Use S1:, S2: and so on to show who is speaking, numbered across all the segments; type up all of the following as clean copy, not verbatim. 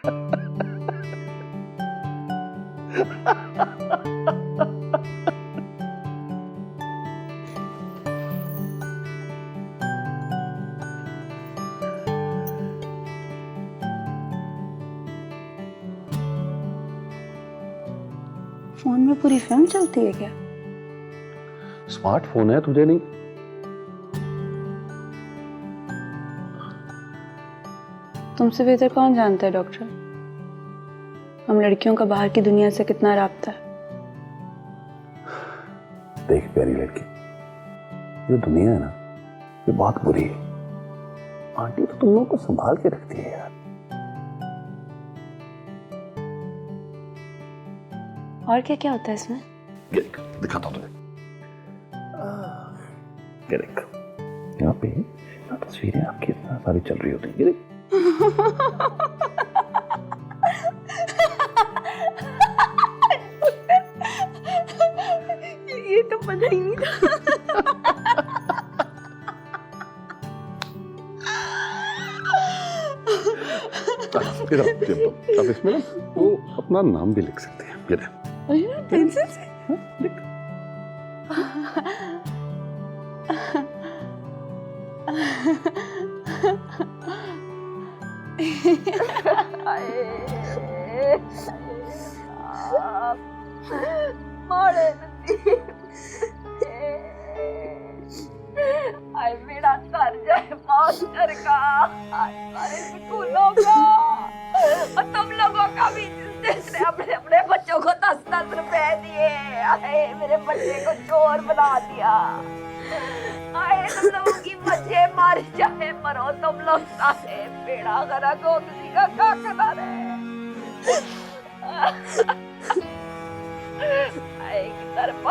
S1: Phone में पूरी film चलती है क्या?
S2: स्मार्टफोन है, तुझे नहीं?
S1: तुमसे बेहतर कौन जानता है डॉक्टर, हम लड़कियों का बाहर की दुनिया से कितना राब्ता है।
S2: देख प्यारी लड़की, ये दुनिया है ना, ये बहुत बुरी है। आंटी तो तुम लोगों को संभाल के रखती है यार।
S1: और क्या क्या होता है इसमें?
S2: ये देख, दिखाता हूँ तुझे। ये देख, यहाँ पे यहाँ तस्वीरें आपकी इतना सारी चल रही होती हैं। ये देख।
S1: ये तो पता ही नहीं था।
S2: अब इसमें ना वो अपना नाम भी लिख सकते हैं। ये देख,
S1: पेंसिल से?
S2: लिख।
S3: मेरा सर जाए मास्टर का, हमारे स्कूलों का और तुम लोगों का भी, जिसने अपने अपने बच्चों को 10-10 रुपए दिए। आए मेरे बच्चे को चोर बना दिया। आए तुम लोगों की मजे मार जाए, मरो तुम लोग सारे, बेड़ा गरक हो किसी का काकना रहे। आए की तरफ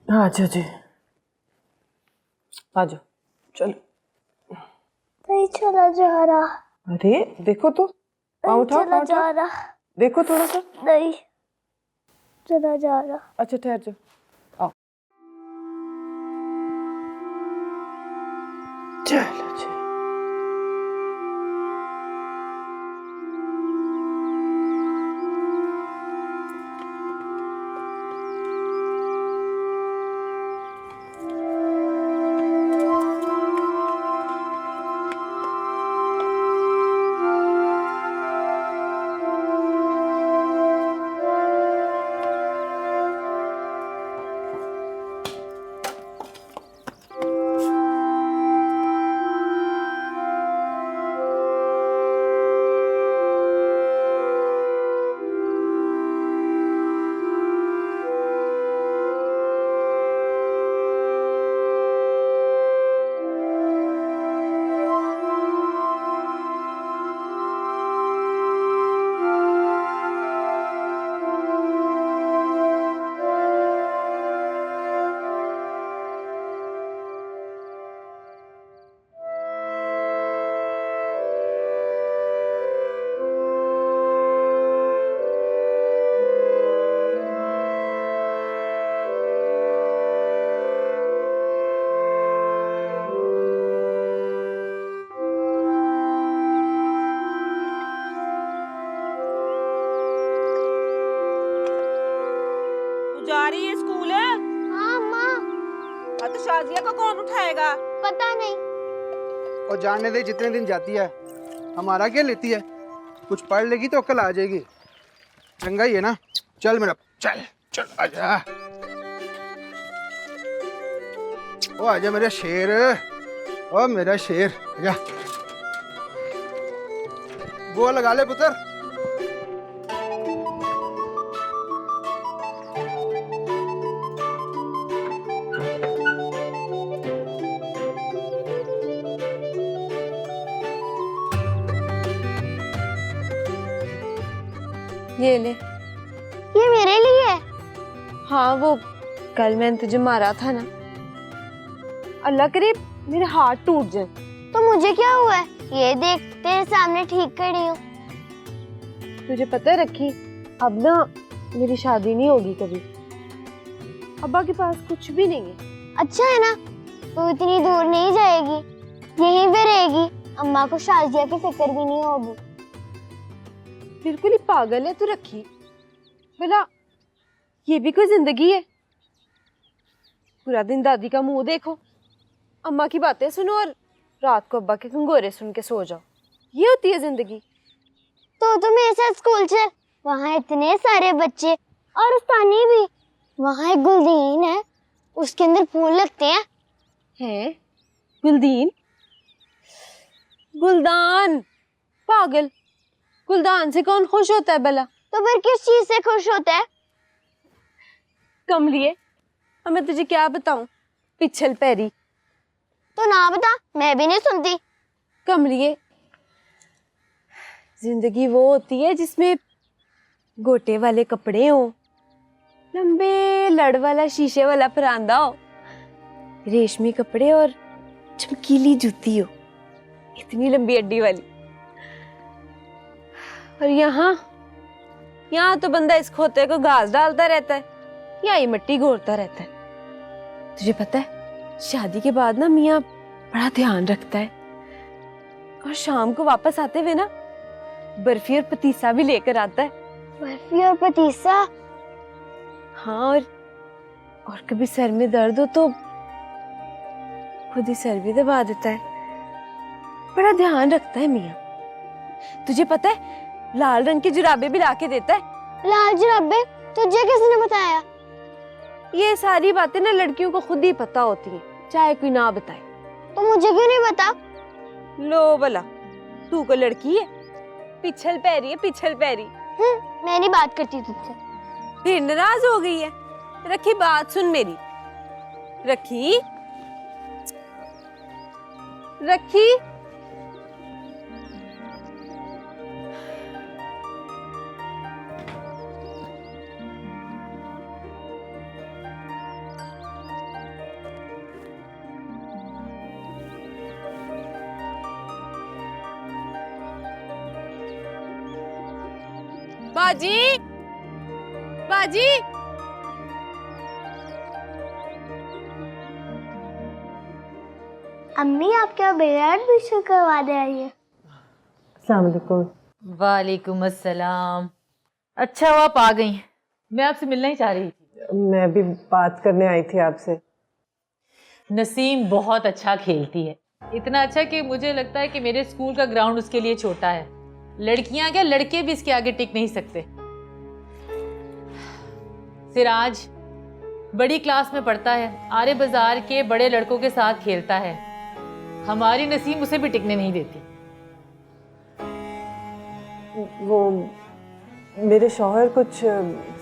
S4: अच्छा जी, आ जाओ, चलो।
S5: नहीं चला जा रहा।
S4: अरे देखो तो, पाँव उठाओ,
S5: चला
S4: पाँव
S5: जा
S4: उठाओ।
S5: रहा।
S4: देखो थोड़ा सा।
S5: नहीं चला जा रहा।
S4: अच्छा ठहर जाओ, आओ। चलो जी।
S6: जा रही है स्कूल?
S5: हाँ माँ।
S6: तो शाजिया को कौन उठाएगा?
S5: पता नहीं।
S7: और जाने दे, जितने दिन जाती है हमारा क्या लेती है। कुछ पढ़ लेगी तो अक्ल आ जाएगी। चंगा ही है ना। चल मेरा, चल चल आजा। ओ आजा मेरा शेर, ओ मेरा शेर आजा। वो लगा ले पुत्र।
S8: ये ले।
S5: ये मेरे लिए है।
S8: हाँ, वो कल मैंने तुझे मारा था ना, अल्लाह करे मेरे हाथ टूट जाए।
S5: तो मुझे क्या हुआ है? ये देख, तेरे सामने ठीक खड़ी हूँ।
S8: तुझे पता है रखी, अब ना मेरी शादी नहीं होगी कभी। अब्बा के पास कुछ भी नहीं है।
S5: अच्छा है ना, तू इतनी दूर नहीं जाएगी, यहीं पे रहेगी। अम्मा को शाजिया की फिक्र भी नहीं होगी।
S8: बिल्कुल ही पागल है तू रखी। भला ये भी कोई जिंदगी है? पूरा दिन दादी का मुंह देखो, अम्मा की बातें सुनो और रात को अब्बा के कंगोरे सुन के सो जाओ। ये होती है जिंदगी?
S5: तो मेरे साथ स्कूल चल, वहाँ इतने सारे बच्चे और उस्तानी भी। वहाँ एक गुलदीन है, उसके अंदर फूल लगते हैं।
S8: हैं? गुलदीन? गुलदान? पागल, गुलदान से कौन खुश होता है भला?
S5: तो फिर किस चीज से खुश होता है?
S8: कमलिए, अब मैं तुझे क्या बताऊं? पिछल पैरी।
S5: तो ना बता, मैं भी नहीं सुनती।
S8: कमलिए, जिंदगी वो होती है जिसमें गोटे वाले कपड़े हो, लंबे लड़ वाला शीशे वाला परांदा हो, रेशमी कपड़े और चमकीली जूती हो, इतनी लंबी अड्डी वाली। और यहाँ तो बंदा इस खोते को घास डालता रहता है या ये मिट्टी घोरता रहता है। तुझे पता है, शादी के बाद ना मियाँ बड़ा ध्यान रखता है और शाम को वापस आते हुए ना बर्फी और पतीसा भी लेकर आता है।
S5: बर्फी और पतीसा?
S8: हाँ, और कभी सर में दर्द हो तो खुद ही सर भी दबा देता है। बड़ा ध्यान रखता है मियाँ। तुझे पता है, लाल रंग की जुराबे भी लाके देता है।
S5: लाल जुराबे? तुझे किसने बताया?
S8: ये सारी बातें ना लड़कियों को खुद ही पता होती हैं, चाहे कोई ना बताए।
S5: तो मुझे क्यों नहीं बता?
S8: लो भला, तू को लड़की है? पिछल पैरी है, पिछल पैरी।
S5: मैं नहीं बात करती तुझसे।
S8: फिर नाराज हो गई है? रखी, बात सुन मेरी। रखी, रखी, बाजी, बाजी।
S5: अम्मी, आप क्या मेरा एडमिशन करवाने आई है?
S4: अस्सलाम वालेकुम।
S9: वालेकुम अस्सलाम। अच्छा हुआ आप आ गई, मैं आपसे मिलना ही चाह रही थी।
S4: मैं भी बात करने आई थी आपसे।
S9: नसीम बहुत अच्छा खेलती है, इतना अच्छा कि मुझे लगता है कि मेरे स्कूल का ग्राउंड उसके लिए छोटा है। लड़कियां क्या, लड़के भी इसके आगे टिक नहीं सकते। सिराज बड़ी क्लास में पढ़ता है, आरे बाजार के बड़े लड़कों के साथ खेलता है। हमारी नसीम उसे भी टिकने नहीं देती।
S4: वो मेरे शौहर कुछ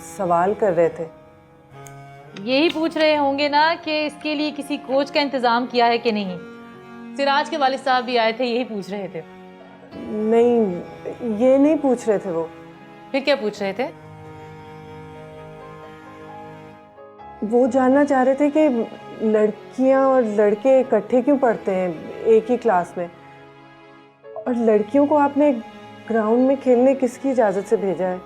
S4: सवाल कर रहे थे।
S9: यही पूछ रहे होंगे ना कि इसके लिए किसी कोच का इंतजाम किया है कि नहीं। सिराज के वालिद साहब भी आए थे, यही पूछ रहे थे।
S4: नहीं, ये नहीं पूछ रहे थे वो।
S9: फिर क्या पूछ रहे थे?
S4: वो जानना चाह रहे थे कि लड़कियां और लड़के इकट्ठे क्यों पढ़ते हैं एक ही क्लास में, और लड़कियों को आपने ग्राउंड में खेलने किसकी इजाज़त से भेजा है।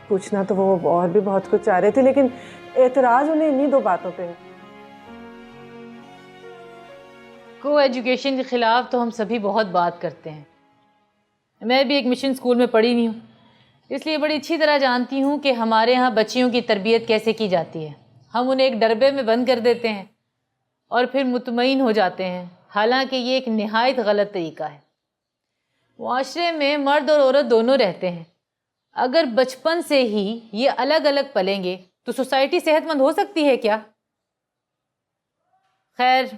S4: पूछना तो वो और भी बहुत कुछ चाह रहे थे, लेकिन एतराज़ उन्हें इन्हीं दो बातों पे है।
S9: को एजुकेशन के ख़िलाफ़ तो हम सभी बहुत बात करते हैं। मैं भी एक मिशन स्कूल में पढ़ी नहीं हूँ, इसलिए बड़ी अच्छी तरह जानती हूँ कि हमारे यहाँ बच्चियों की तरबियत कैसे की जाती है। हम उन्हें एक डरबे में बंद कर देते हैं और फिर मुतमईन हो जाते हैं, हालांकि ये एक निहायत गलत तरीका है। मुआशरे में मर्द और औरत दोनों रहते हैं। अगर बचपन से ही ये अलग अलग पलेंगे तो सोसाइटी सेहतमंद हो सकती है क्या? खैर,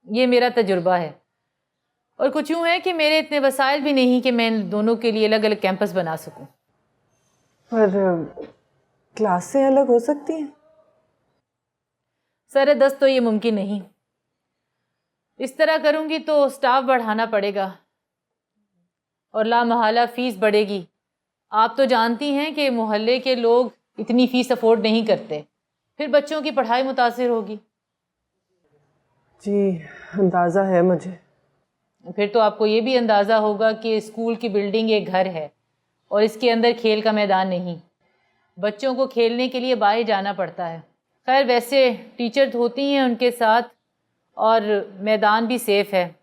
S9: ये मेरा तजुर्बा है, और कुछ यूँ है कि मेरे इतने वसाइल भी नहीं कि मैं इन दोनों के लिए अलग अलग कैंपस बना सकूं।
S4: पर क्लासें अलग हो सकती हैं?
S9: सरे दस्त तो ये मुमकिन नहीं। इस तरह करूंगी तो स्टाफ बढ़ाना पड़ेगा और लामहला फीस बढ़ेगी, आप तो जानती हैं कि मोहल्ले के लोग इतनी फीस अफोर्ड नहीं करते, फिर बच्चों की पढ़ाई मुतासिर होगी।
S4: जी अंदाज़ा है मुझे।
S9: फिर तो आपको ये भी अंदाज़ा होगा कि स्कूल की बिल्डिंग एक घर है और इसके अंदर खेल का मैदान नहीं। बच्चों को खेलने के लिए बाहर जाना पड़ता है। खैर वैसे टीचर होती हैं उनके साथ और मैदान भी सेफ़ है,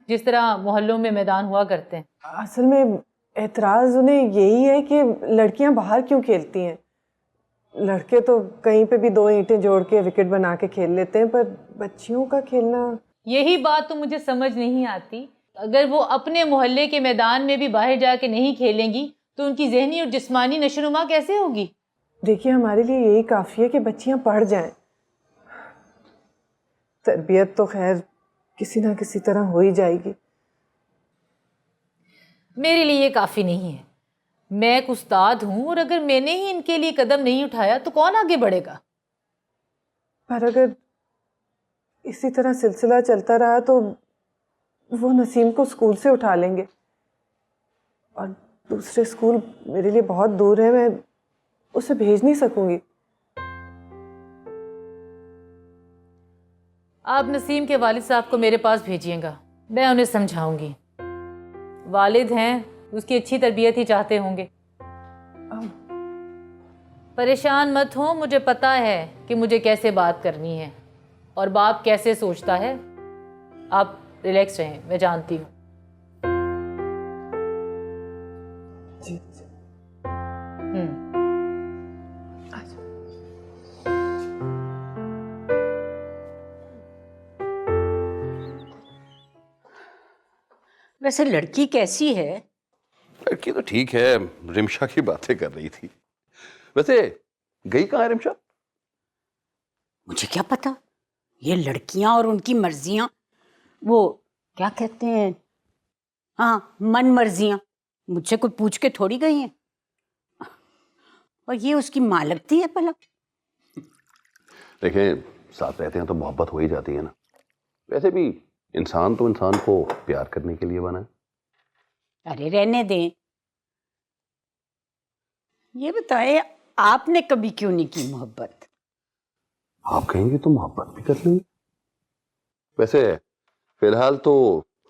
S9: जिस तरह मोहल्लों में मैदान हुआ करते हैं।
S4: असल में एतराज़ उन्हें यही है कि लड़कियां बाहर क्यों खेलती हैं। लड़के तो कहीं पे भी 2 ईंटें जोड़ के विकेट बना के खेल लेते हैं, पर बच्चियों का खेलना।
S9: यही बात तो मुझे समझ नहीं आती। अगर वो अपने मोहल्ले के मैदान में भी बाहर जाके नहीं खेलेंगी तो उनकी जहनी और जिस्मानी नशोनुमा कैसे होगी?
S4: देखिए हमारे लिए यही काफ़ी है कि बच्चियां पढ़ जाएं। तरबियत तो खैर किसी ना किसी तरह हो ही जाएगी।
S9: मेरे लिए ये काफ़ी नहीं है। मैं एक उस्ताद हूँ और अगर मैंने ही इनके लिए कदम नहीं उठाया तो कौन आगे बढ़ेगा?
S4: पर अगर इसी तरह सिलसिला चलता रहा तो वो नसीम को स्कूल से उठा लेंगे, और दूसरे स्कूल मेरे लिए बहुत दूर है, मैं उसे भेज नहीं सकूंगी।
S9: आप नसीम के वालिद साहब को मेरे पास भेजिएगा, मैं उन्हें समझाऊंगी। वालिद हैं, उसकी अच्छी तरबियत ही चाहते होंगे। परेशान मत हो, मुझे पता है कि मुझे कैसे बात करनी है और बाप कैसे सोचता है। आप रिलैक्स रहें, मैं जानती हूँ।
S4: जी
S3: वैसे लड़की कैसी है?
S2: लड़की तो ठीक है, रिमशा की बातें कर रही थी। वैसे गई कहाँ है रिमशा?
S3: मुझे क्या पता, ये लड़कियां और उनकी मर्जियां, वो क्या कहते हैं, हाँ मन मर्जियां, मुझसे कोई पूछ के थोड़ी गई हैं। और ये उसकी माँ लगती है भला।
S2: देखें, साथ रहते हैं तो मोहब्बत हो ही जाती है ना। वैसे भी इंसान तो इंसान को प्यार करने के लिए बना है।
S3: अरे रहने दें। ये बताए, आपने कभी क्यों नहीं की मोहब्बत?
S2: आप कहेंगे तो मोहब्बत भी कर लेंगे। वैसे फिलहाल तो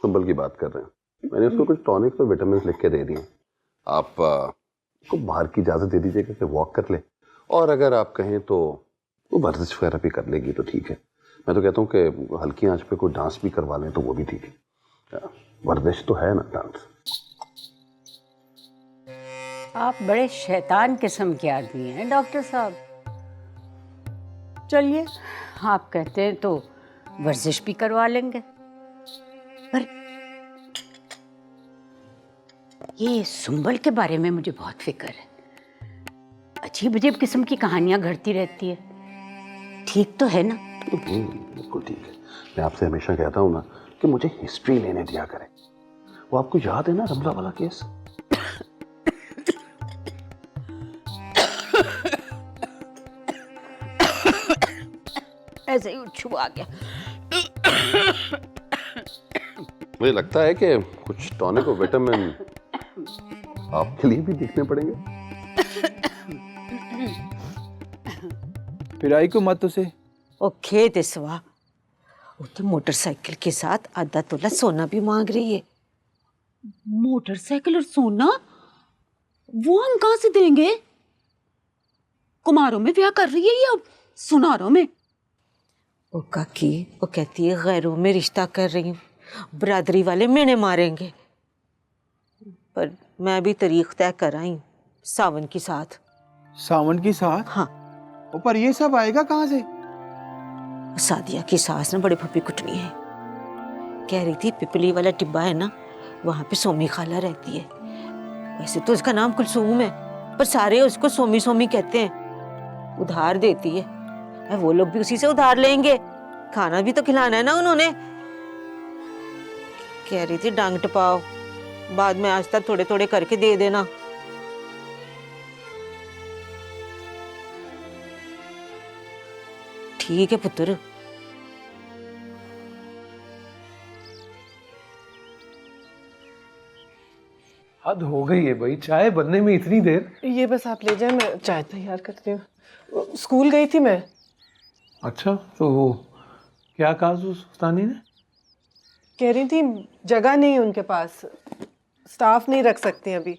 S2: सुंबल की बात कर रहे हैं। मैंने उसको कुछ टॉनिक्स और विटामिन लिख के दे दिए। आप उसको बाहर की इजाज़त दे दीजिएगा कि वॉक कर ले, और अगर आप कहें तो वो वर्जिश वगैरह भी कर लेगी तो ठीक है। मैं तो कहता हूँ कि हल्की आंच पे कोई डांस भी करवा लें तो वो भी ठीक है। वर्जिश तो है ना डांस।
S3: आप बड़े शैतान किस्म के आदमी हैं डॉक्टर साहब। चलिए, आप कहते हैं तो वर्जिश भी करवा लेंगे। पर ये सुंबल के बारे में मुझे बहुत फिक्र है। अजीब अजीब किस्म की कहानियां घड़ती रहती है। ठीक तो है ना?
S2: बिल्कुल ठीक है। मैं आपसे हमेशा कहता हूँ ना कि मुझे हिस्ट्री लेने दिया करें। वो आपको याद है ना रमला वाला केस?
S3: ऐसे ही उच्छू आ गया।
S2: मुझे लगता है कि कुछ टॉनिक और विटामिन आपके लिए भी देखने पड़ेंगे।
S7: फिर आई को मत उसे।
S10: ओ खेत इसवा, वो तो मोटरसाइकिल के साथ आधा तोला सोना भी मांग रही है।
S6: मोटरसाइकिल और सोना वो हम कहाँ से देंगे? कुमारों में ब्याह कर रही है या सुनारों में?
S10: ओ काकी, वो कहती है गैरों में रिश्ता कर रही हूँ, बरादरी वाले मेने मारेंगे। पर मैं भी तारीख तय कर आई हूँ, सावन की साथ।
S7: सावन की साथ?
S10: हाँ।
S7: पर ये सब आएगा कहाँ से?
S10: सादिया की सास ने बड़ी फप्पी कुटनी है। कह रही थी पिपली वाला टिब्बा है ना, वहाँ पे सोमी खाला रहती है। वैसे तो उसका नाम कुलसूम है, पर सारे उसको सोमी सोमी कहते हैं। उधार देती है, वो लोग भी उसी से उधार लेंगे। खाना भी तो खिलाना है ना उन्होंने। कह रही थी डांग टपाओ, बाद में आज तक थोड़े थोड़े करके दे देना। ठीक है पुत्र।
S11: हद हो गई है भाई, चाय बनने में इतनी देर।
S4: ये बस आप ले जाए, मैं चाय तैयार करती हूँ। स्कूल गई थी मैं।
S11: अच्छा, तो वो क्या कहा उस्तानी ने?
S4: कह रही थी जगह नहीं उनके पास, स्टाफ नहीं रख सकती अभी।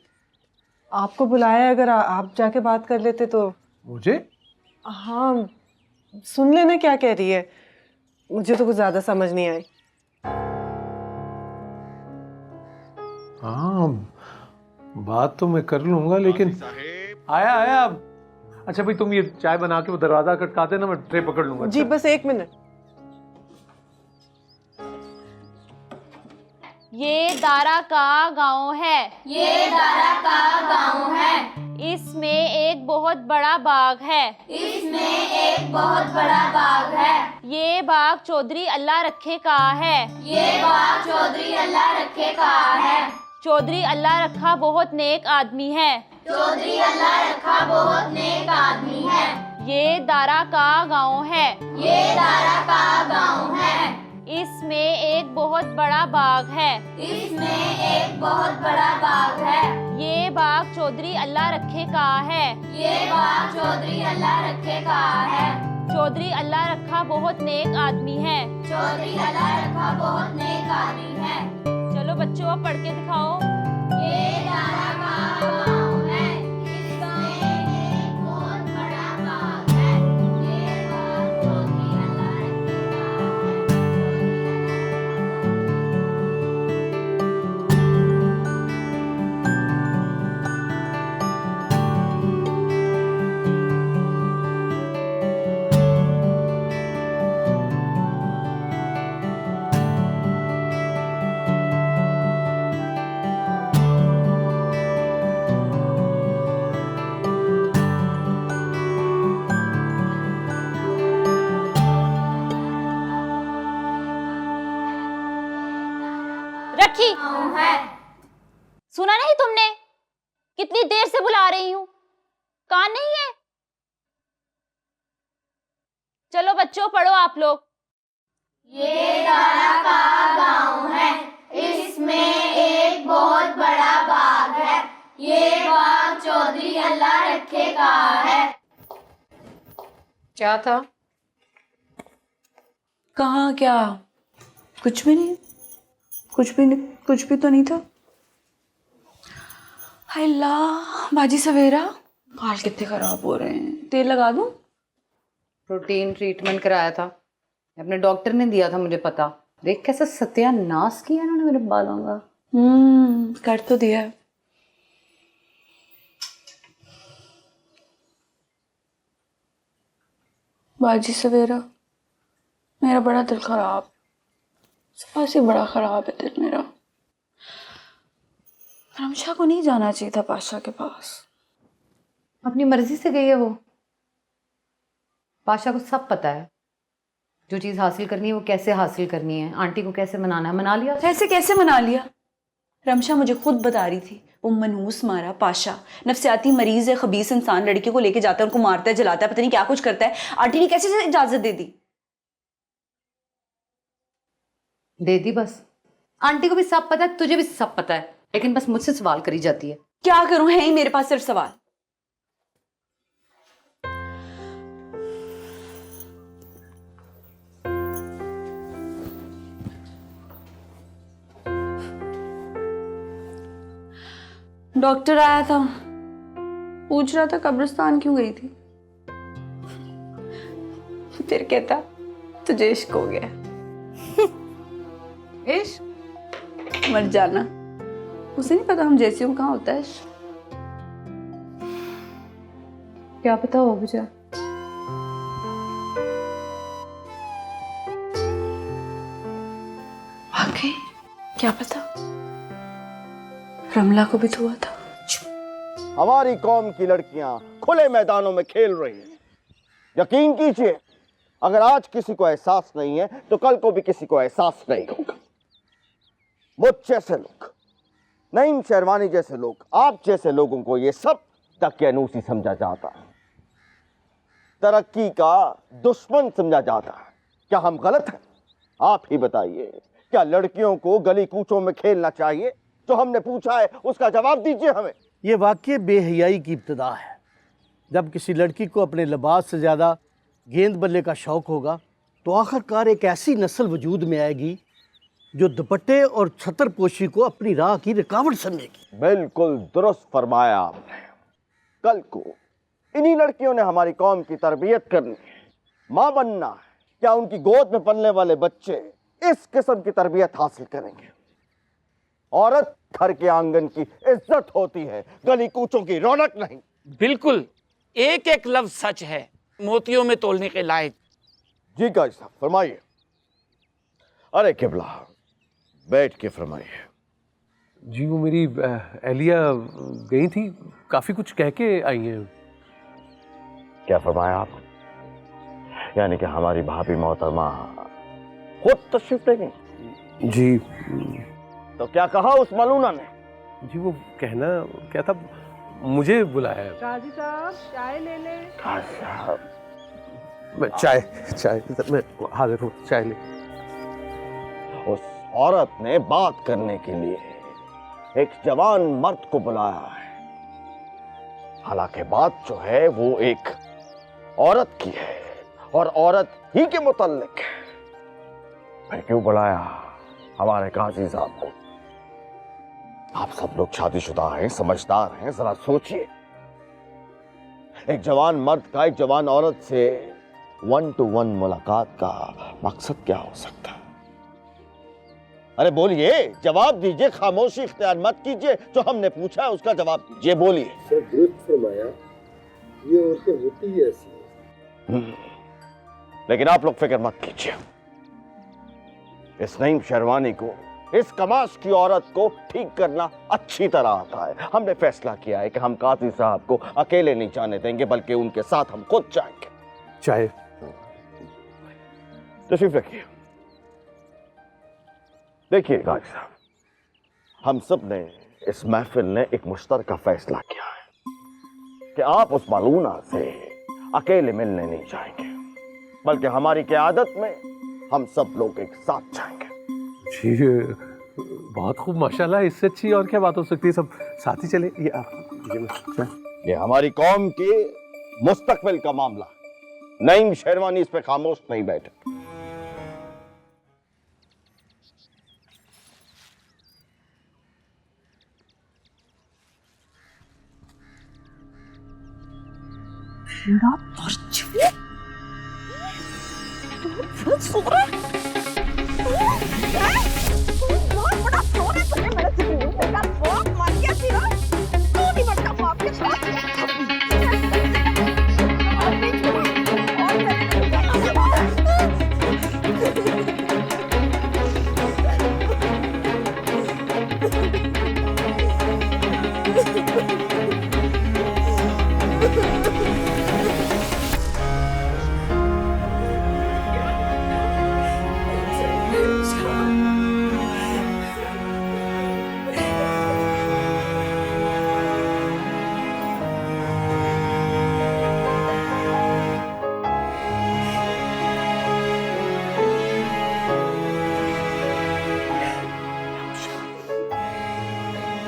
S4: आपको बुलाया, अगर आप जाके बात कर लेते तो।
S11: मुझे?
S4: हाँ, सुन लेना क्या कह रही है, मुझे तो कुछ ज्यादा समझ नहीं आई।
S11: हाँ, बात तो मैं कर लूंगा, लेकिन आया आया। अच्छा भाई, तुम ये चाय बना के वो दरवाजा खटका देना, मैं ट्रे पकड़ लूंगा।
S4: जी बस 1 मिनट।
S8: ये दारा का गांव है।
S3: ये दारा का गांव है।
S8: इसमें एक बहुत बड़ा बाग है।
S3: इसमें एक बहुत बड़ा बाग है।
S8: ये बाग चौधरी अल्लाह रखे का है।
S3: ये बाग चौधरी अल्लाह रखे का है।
S8: चौधरी अल्लाह रखा बहुत नेक आदमी है।
S3: चौधरी अल्लाह रखा बहुत नेक आदमी है।
S8: ये दारा का गांव है।
S3: ये दारा का गांव है।
S8: इसमें एक बहुत बड़ा बाग है।
S3: इसमें एक बहुत बड़ा बाग है।
S8: ये बाग चौधरी अल्लाह रखे का है।
S3: ये बाग चौधरी अल्लाह रखे का है।
S8: चौधरी अल्लाह रखा बहुत नेक आदमी है।
S3: चौधरी अल्लाह रखा बहुत नेक आदमी है।
S8: चलो बच्चों, अब पढ़ के दिखाओ।
S3: ये दारा का गांव है। इसमें एक बहुत बड़ा बाग है। ये बाग चौधरी अल्लाह रखे का है।
S8: रखी,
S3: है।
S8: सुना नहीं तुमने? कितनी देर से बुला रही हूँ, कान नहीं है? चलो बच्चों, पढ़ो आप लोग।
S3: ये दारा का गांव है। इसमें एक बहुत बड़ा बाग है। ये बाग चौधरी अल्लाह रखे का है।
S1: क्या था? कहाँ क्या? कुछ भी नहीं, कुछ भी तो नहीं था। हाय अल्लाह, बाजी सवेरा, बाल कितने खराब हो रहे हैं। तेल लगा दूं?
S12: प्रोटीन ट्रीटमेंट कराया था, अपने डॉक्टर ने दिया था मुझे पता। देख कैसे सत्यानाश किया इन्होंने मेरे बालों का।
S1: कर तो दिया है। बाजी सवेरा, मेरा बड़ा दिल खराब, सुबह से बड़ा खराब है दिल मेरा। रमशा को नहीं जाना चाहिए था पाशा के पास।
S12: अपनी मर्जी से गई है वो। पाशा को सब पता है, जो चीज़ हासिल करनी है वो कैसे हासिल करनी है, आंटी को कैसे मनाना है। मना लिया।
S1: ऐसे कैसे मना लिया? रमशा मुझे खुद बता रही थी, वो मनहूस मारा पाशा नफसियाती मरीज है, खबीस इंसान, लड़की को लेके जाता है, उनको मारता है, जलाता है, पता नहीं क्या कुछ करता है। आंटी ने कैसे इजाजत दे दी?
S12: दे दी बस। आंटी को भी सब पता है, तुझे भी सब पता है, लेकिन बस मुझसे सवाल करी जाती है।
S1: क्या करूं, है ही मेरे पास सिर्फ सवाल। डॉक्टर आया था, पूछ रहा था कब्रिस्तान क्यों गई थी। फिर कहता तुझे इश्क हो गया। इश्क? मर जाना, उसे नहीं पता हम जैसी हूं कहाँ होता है इश्क।
S12: क्या पता हो मुझे।
S1: वाकई क्या पता, रमला को भी तो हुआ था।
S13: हमारी कौम की लड़कियां खुले मैदानों में खेल रही हैं। यकीन कीजिए, अगर आज किसी को एहसास नहीं है तो कल को भी किसी को एहसास नहीं होगा। मुझ जैसे लोग, नईम शेरवानी जैसे लोग, आप जैसे लोगों को ये सब दकियानूसी समझा जाता है, तरक्की का दुश्मन समझा जाता है। क्या हम गलत हैं? आप ही बताइए, क्या लड़कियों को गली कूचों में खेलना चाहिए जो हमने पूछा है उसका जवाब दीजिए हमें।
S14: ये वाकई बेहयाई की इब्तिदा है। जब किसी लड़की को अपने लिबास से ज़्यादा गेंद बल्ले का शौक़ होगा तो आखिरकार एक ऐसी नस्ल वजूद में आएगी जो दुपट्टे और छतर पोशी को अपनी राह की रुकावट समझेगी।
S13: बिल्कुल दुरुस्त फरमाया आपने। कल को इन्हीं लड़कियों ने हमारी कौम की तरबियत करनी है, माँ बनना है। क्या उनकी गोद में पलने वाले बच्चे इस किस्म की तरबियत हासिल करेंगे? औरत घर के आंगन की इज्जत होती है, गली कूचों की रौनक नहीं।
S15: बिल्कुल, एक एक लफ्ज सच है, मोतियों में तोलने के लायक।
S13: जी काजी साहब फरमाइए। अरे किबला, बैठ के फरमाइए।
S11: जी वो मेरी एलिया गई थी, काफी कुछ कह के आई हैं।
S13: क्या फरमाया आप? यानी कि हमारी भाभी मोहतरमा खुद तशरीफ ले गई?
S11: जी।
S13: तो क्या कहा उस मलूना ने?
S11: जी वो कहना क्या था, मुझे बुलाया।
S4: काजी साहब चाय ले ले।
S13: काजी साहब,
S11: मैं चाय मैं हाजिर हूँ, चाय ले।
S13: उस औरत ने बात करने के लिए एक जवान मर्द को बुलाया है। हालांकि बात जो है वो एक औरत की है और औरत ही के मुतल्लिक है। फिर क्यों बुलाया हमारे काजी साहब को? आप सब लोग शादीशुदा हैं, समझदार हैं, जरा सोचिए। एक जवान मर्द का एक जवान औरत से 1-to-1 मुलाकात का मकसद क्या हो सकता है? अरे बोलिए, जवाब दीजिए, खामोशी इख्तियार मत कीजिए। जो हमने पूछा है उसका जवाब दीजिए, बोलिए।
S16: सर दुरुस्त फरमाया, ये औरतें होती ही ऐसी हैं।
S13: लेकिन आप लोग फिक्र मत कीजिए, इस नईम शेरवानी को, इस कमाश की औरत को ठीक करना अच्छी तरह आता है। हमने फैसला किया है कि हम काजी साहब को अकेले नहीं जाने देंगे, बल्कि उनके साथ हम खुद जाएंगे।
S11: चाय
S13: तशरीफ रखिए। देखिए काजी साहब, हम सब ने, इस महफिल ने एक मुश्तरका फैसला किया है कि आप उस मालूना से अकेले मिलने नहीं जाएंगे, बल्कि हमारी क़यादत में हम सब लोग एक साथ जाएंगे।
S11: जी बहुत खूब, माशाल्लाह, इससे अच्छी और क्या बात हो सकती है। सब साथ ही चले। ये आप,
S13: ये हमारी कौम के मुस्तकबिल का मामला है। नईम शेरवानी इस पे खामोश नहीं बैठे।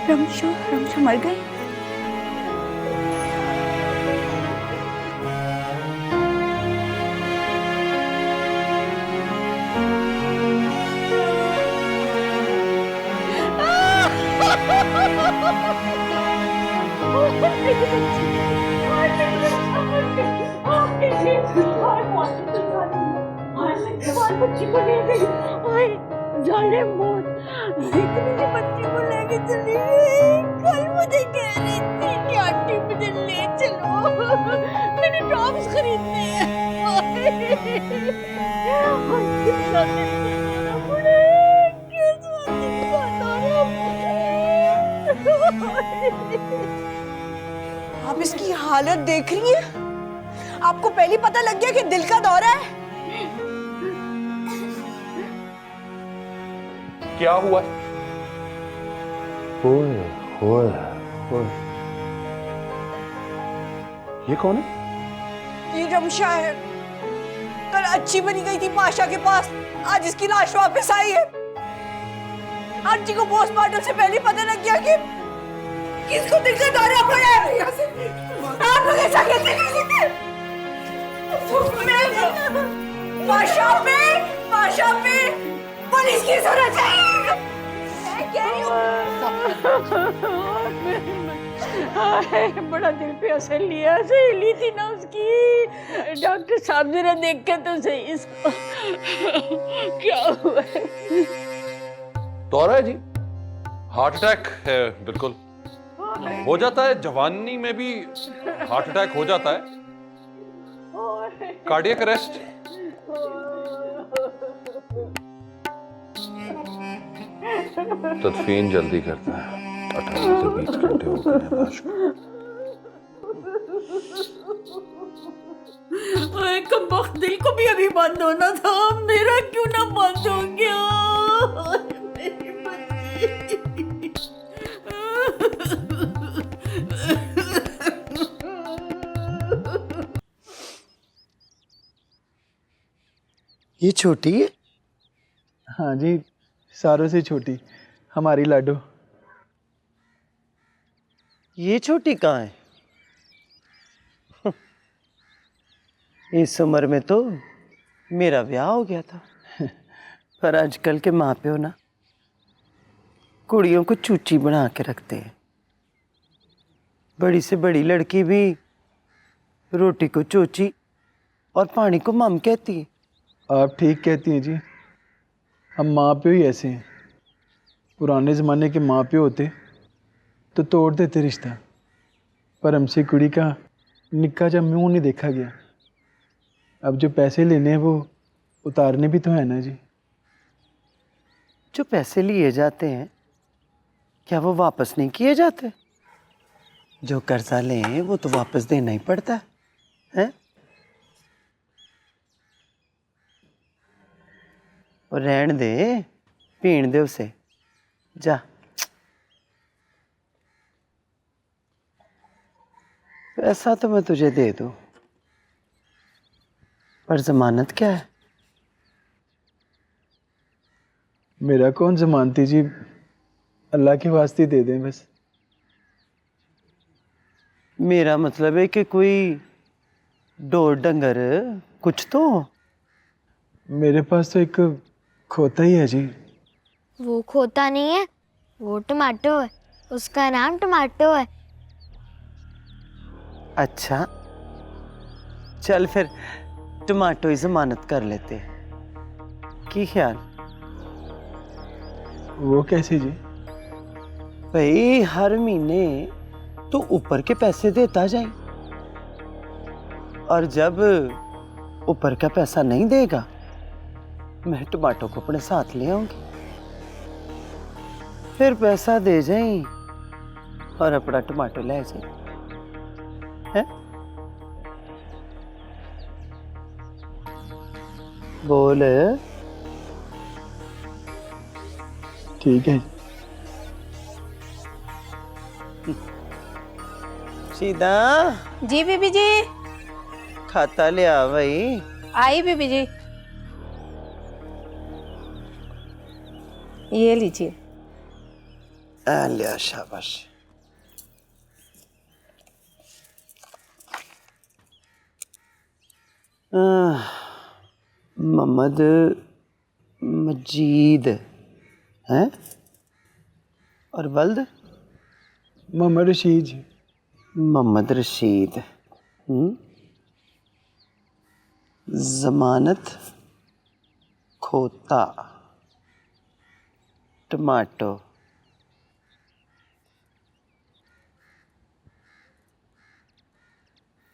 S1: रमशा मर गई।
S3: बच्ची को ले गई, जाने मौत, इतनी सी बच्ची को लेके चली गई। कल मुझे कह रही थी कि आंटी मुझे ले चलो, मैंने टॉप्स खरीदने
S4: आप इसकी हालत देख रही हैं? आपको पहले पता लग गया कि दिल का दौरा है?
S15: क्या हुआ?
S11: ये कौन है?
S4: ये रमशा है। कल अच्छी बनी गई थी पाशा के पास, आज इसकी लाश वापस आई है।
S3: आंटी को पोस्टमार्टम से पहले पता लग गया कि किसको दिक्कत आ रहा है यहाँ से। आप लोग ऐसा कैसे कर सकते हैं? पाशा पे पुलिस की जरूरत चाहिए। मैं कह रही हूँ
S6: बड़ा दिल पे असर लिया, सहेली थी ना उसकी। डॉक्टर साहब जरा देख के तो सही इसको क्या हुआ है।
S17: तो है जी, हार्ट अटैक है बिल्कुल। हो जाता है, जवानी में भी हार्ट अटैक हो जाता है। Cardiac arrest.
S2: तदफीन जल्दी करता है, 18 से 20 घंटे हो गए हैं लाश को।
S6: कमबख्त दिल को भी अभी बंद होना था, मेरा क्यों ना बंद हो गया। मेरी
S14: ये छोटी है?
S7: हाँ जी, सारों से छोटी हमारी लाडो।
S14: ये छोटी कहाँ है? इस उम्र में तो मेरा ब्याह हो गया था। पर आजकल के माँ प्यो ना कुड़ियों को चूची बना के रखते हैं। बड़ी से बड़ी लड़की भी रोटी को चोची और पानी को मम कहती है।
S7: आप ठीक कहती हैं जी, हम माँ प्यो ही ऐसे हैं। पुराने ज़माने के माँ प्यो होते तो तोड़ देते रिश्ता, पर हमसे कुड़ी का निक्का जा मुँह नहीं देखा गया। अब जो पैसे लेने हैं वो उतारने भी तो है ना जी।
S14: जो पैसे लिए जाते हैं क्या वो वापस नहीं किए जाते? जो कर्जा लें वो तो वापस देना ही पड़ता है, हैं? और रहन दे, पीण दे उसे, जा। पैसा तो मैं तुझे दे दूं, पर जमानत क्या है?
S7: मेरा कौन जमानती जी, अल्लाह के वास्ते दे दें बस।
S14: मेरा मतलब है कि कोई डोर डंगर कुछ तो।
S7: मेरे पास तो एक खोता ही है जी।
S5: वो खोता नहीं है, वो टमाटो है। उसका नाम टमाटो है।
S14: अच्छा, चल फिर टमाटो ही जमानत कर लेते हैं। की ख्याल?
S7: वो कैसे जी?
S14: भाई हर महीने तो ऊपर के पैसे देता जाए, और जब ऊपर का पैसा नहीं देगा मैं टमाटो को अपने साथ ले आऊंगी। फिर पैसा दे जाए और अपना टमाटो ले जाए, है? बोल।
S7: ठीक है।
S14: सीधा
S6: जी बीबी जी।
S14: खाता ले आ भाई।
S6: आई बीबी जी, ये लीजिए।
S14: लिया, शाबाश। मोहम्मद मजीद हैं, और वल्द
S7: मोहम्मद रशीद जी।
S14: मोहम्मद रशीद। जमानत खोता टमाटो।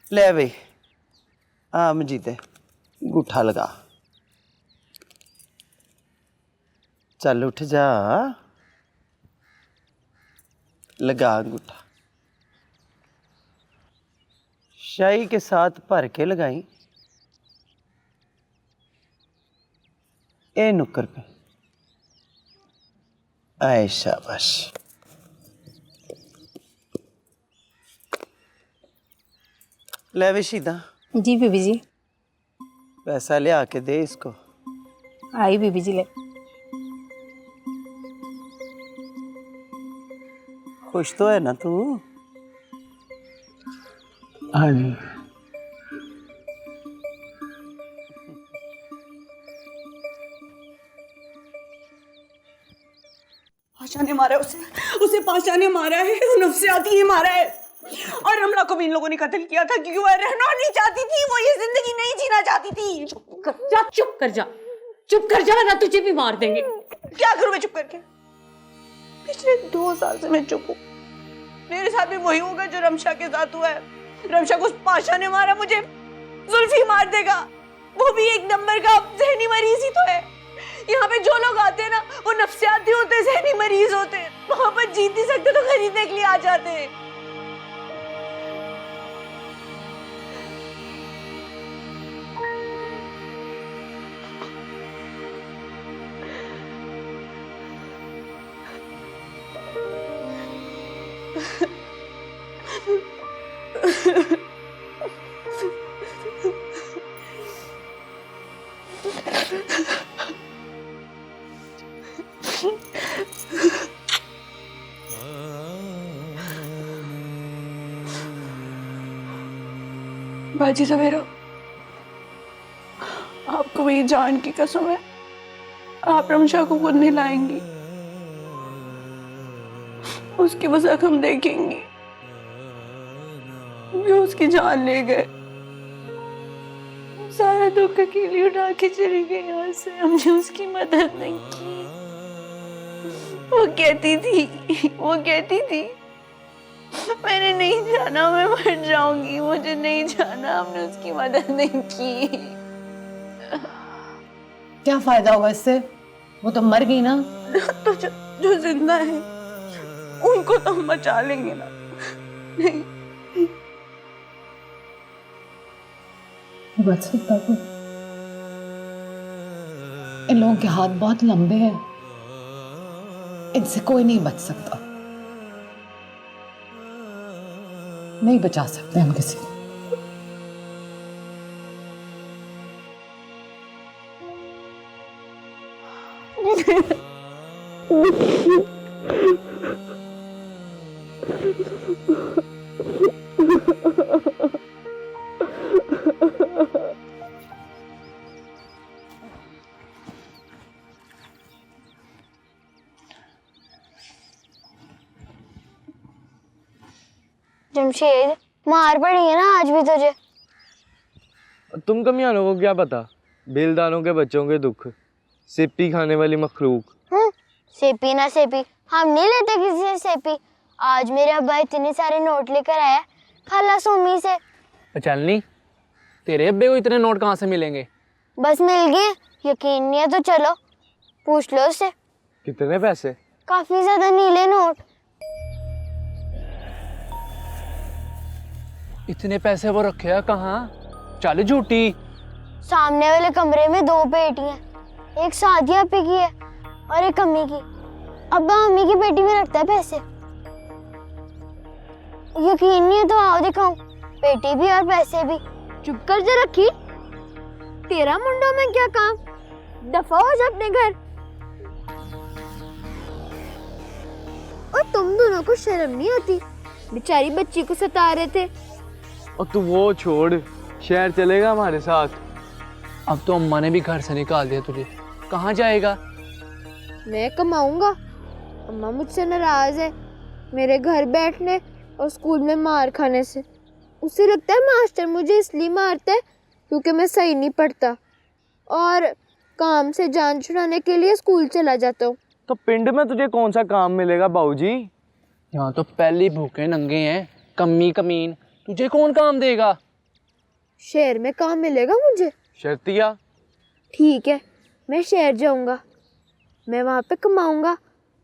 S14: ले भाई, हाँ मजीद अंगूठा लगा। चल उठ जा, लगा अंगूठा। शाही के साथ भर के लगाई ए नुक्कर पे। आए शाबाश। ले वे शीदा।
S6: जी बीबी जी।
S14: पैसा ले आके दे इसको।
S6: आई बीबी जी ले।
S14: खुश तो है ना तू?
S7: हाँ जी।
S1: पाशा ने मारा उसे, उसे पाशा ने मारा है, नफ्सियाती ने मारा है। और रमला को भी इन लोगों ने कत्ल किया था क्योंकि वो रहना नहीं चाहती थी, वो ये जिंदगी नहीं जीना चाहती थी।
S6: चुप कर जा, चुप कर जा, ना तुझे भी मार देंगे।
S1: क्या करूं मैं चुप करके? पिछले 2 साल से मैं चुप हूँ। मेरे साथ भी वही होगा जो रमशा के साथ हुआ है। रमशा को उस पाशा ने मारा, मुझे जुल्फी मार देगा। वो भी एक नंबर का जहनी मरीज ही तो है। यहाँ पे जो लोग आते हैं ना, वो नफ्सियाती होते हैं, जहनी मरीज होते हैं। वहां पर जीत नहीं सकते तो खरीदने के लिए आ जाते हैं। बाजी सवेरा, आपको मेरी जान की कसम है, आप रमशा को खुद नहीं लाएंगी। उसकी बस हम देखेंगी जो उसकी जान ले गए। सारा दुख अकेली उठा के चली गई यहाँ से। हमने उसकी मदद नहीं की। वो कहती थी मैंने नहीं जाना, मैं मर जाऊंगी, मुझे नहीं जाना। हमने उसकी मदद नहीं की।
S12: क्या फायदा होगा इससे? वो तो मर गई ना।
S1: तो जो जिंदा है उनको तो हम बचा लेंगे ना। नहीं
S12: बच सकता कोई? इन लोगों के हाथ बहुत लंबे हैं, इनसे कोई नहीं बच सकता। नहीं बचा सकते हम किसी को।
S5: जमशेद, मार पड़ी है ना आज भी तुझे?
S18: तुम कमियानों को क्या पता बेलदानों के बच्चों के दुख। सिप्पी खाने वाली मखलूक।
S5: सेपी ना सेपी, हम नहीं लेते किसी से सेपी। आज मेरे अब्बा इतने सारे नोट लेकर आया खाला सोमी से।
S18: चलनी, तेरे अब्बे को इतने नोट कहाँ से मिलेंगे?
S5: बस मिल गए, यकीन नहीं है तो चलो पूछ लो उससे।
S18: कितने पैसे?
S5: काफी ज्यादा नीले नोट।
S18: इतने पैसे वो रखे है कहाँ? चल झूठी।
S5: सामने वाले कमरे में 2 पेटियां, एक सादिया पे की है और एक अम्मी की। अब्बा अम्मी की पेटी में रखता है पैसे। यकीन नहीं है तो आओ दिखाऊं, पेटी भी और पैसे भी। चुप कर जा रखी, तेरा मुंडों में क्या काम? दफा हो जा अपने घर। और तुम दोनों को शर्म नहीं आती? बेचारी बच्ची को सता रहे थे।
S18: और तू वो छोड़, शहर चलेगा हमारे साथ? अब तो अम्मा ने भी घर से निकाल दिया तुझे, कहाँ जाएगा?
S5: मैं कमाऊंगा। अम्मा मुझसे नाराज है मेरे घर बैठने और स्कूल में मार खाने से। उसे लगता है मास्टर मुझे इसलिए मारता है क्योंकि मैं सही नहीं पढ़ता, और काम से जान छुड़ाने के लिए स्कूल चला जाता हूँ।
S18: तो पिंड में तुझे कौन सा काम मिलेगा बाबूजी? यहाँ तो पहले भूखे नंगे हैं, कमी कमीन, तुझे कौन काम देगा?
S5: शहर में काम मिलेगा मुझे।
S18: शर्तिया?
S5: ठीक है, मैं शहर जाऊंगा, मैं वहाँ पे कमाऊंगा।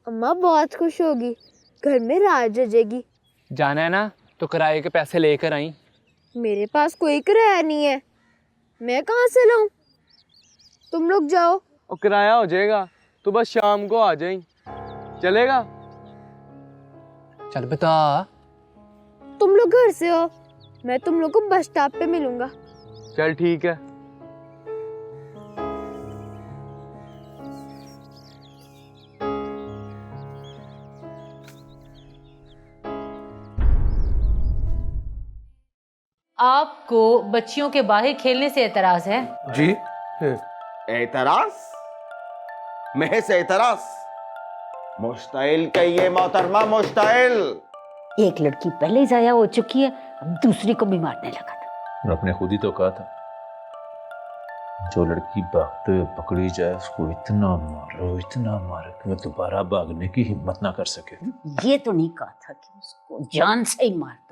S5: अम्मा बहुत खुश होगी, घर में राज रजेगी।
S18: जाना है ना तो किराए के पैसे लेकर आई।
S5: मेरे पास कोई किराया नहीं है, मैं कहाँ से लाऊं? तुम लोग जाओ।
S18: और किराया हो जाएगा, तो बस शाम को आ जाई, चलेगा? चल बता।
S5: तुम लोग घर से हो, मैं तुम लोग को बस स्टॉप पे मिलूंगा।
S18: चल ठीक है।
S9: आपको बच्चियों के बाहर खेलने से एतराज है?
S11: जी
S13: एतराज? महज एतराज? मुश्ताइल कहिए मोहतरमा, मुश्ताइल।
S19: एक लड़की पहले ही जाया हो चुकी है, अब दूसरी को भी मारने लगा था।
S20: और आपने खुद ही तो कहा था, जो लड़की भागते हुए पकड़ी जाए उसको इतना मारो कि वो दोबारा भागने की हिम्मत ना कर सके।
S19: ये तो नहीं कहा था कि उसको जान से ही मार।